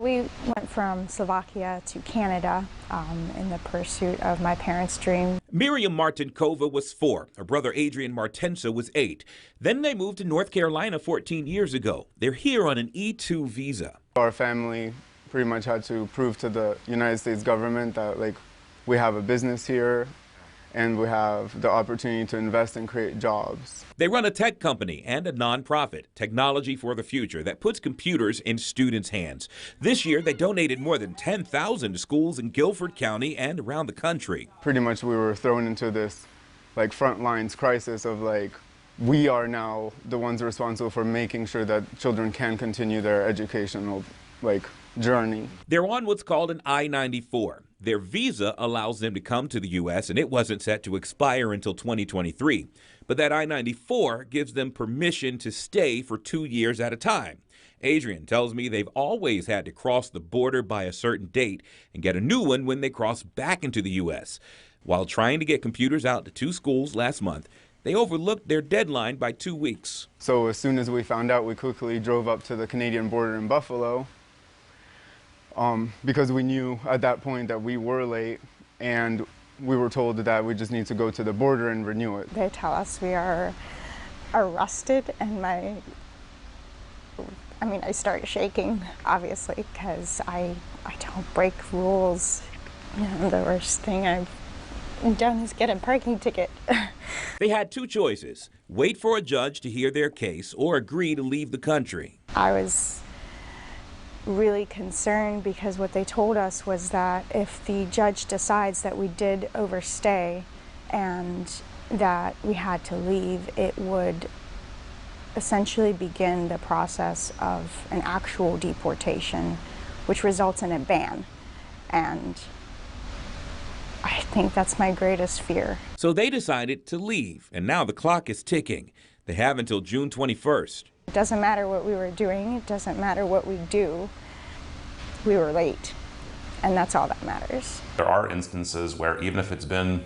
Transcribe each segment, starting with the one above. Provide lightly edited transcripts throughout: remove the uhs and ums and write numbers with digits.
We went from Slovakia to Canada in the pursuit of my parents' dream. Miriam Martinkova was 4. Her brother Adrian Martensa was 8. Then they moved to North Carolina 14 years ago. They're here on an E-2 visa. Our family pretty much had to prove to the United States government that we have a business here and we have the opportunity to invest and create jobs. They run a tech company and a nonprofit, Technology for the Future, that puts computers in students' hands. This year, they donated more than 10,000 to schools in Guilford County and around the country. Pretty much we were thrown into this front lines crisis of we are now the ones responsible for making sure that children can continue their educational journey. They're on what's called an I-94. Their visa allows them to come to the U.S., and it wasn't set to expire until 2023. But that I-94 gives them permission to stay for 2 years at a time. Adrian tells me they've always had to cross the border by a certain date and get a new one when they cross back into the U.S. While trying to get computers out to 2 schools last month, they overlooked their deadline by 2 weeks. So as soon as we found out, we quickly drove up to the Canadian border in Buffalo. Because we knew at that point that we were late, and we were told that we just need to go to the border and renew it. They tell us we are arrested, and I start shaking, obviously, because I don't break rules. You know, the worst thing I've done is get a parking ticket. They had 2 choices: wait for a judge to hear their case or agree to leave the country. I was really concerned because what they told us was that if the judge decides that we did overstay and that we had to leave, it would essentially begin the process of an actual deportation, which results in a ban. And I think that's my greatest fear. So they decided to leave, and now the clock is ticking. They have until June 21st. It doesn't matter what we were doing, it doesn't matter what we do. We were late, and that's all that matters. There are instances where even if it's been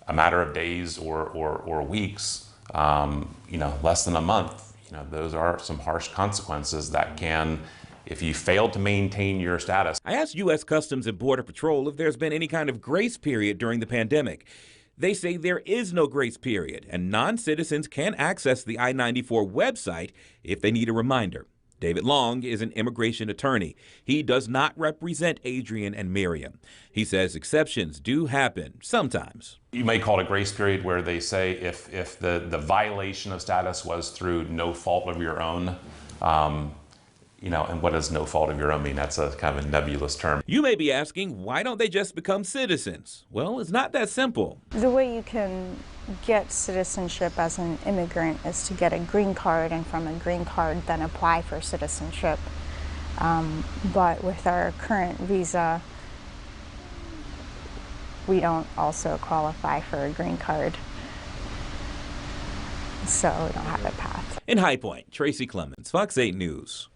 a matter of days or weeks, less than a month, those are some harsh consequences that can, if you fail to maintain your status. I asked U.S. Customs and Border Patrol if there's been any kind of grace period during the pandemic. They say there is no grace period, and non-citizens can access the I-94 website if they need a reminder. David Long is an immigration attorney. He does not represent Adrian and Miriam. He says exceptions do happen sometimes. You may call it a grace period where they say if the violation of status was through no fault of your own, and what does no fault of your own mean? That's a kind of a nebulous term. You may be asking, why don't they just become citizens? Well, it's not that simple. The way you can get citizenship as an immigrant is to get a green card, and from a green card then apply for citizenship. But with our current visa, we don't also qualify for a green card. So we don't have a path. In High Point, Tracy Clemens, Fox 8 News.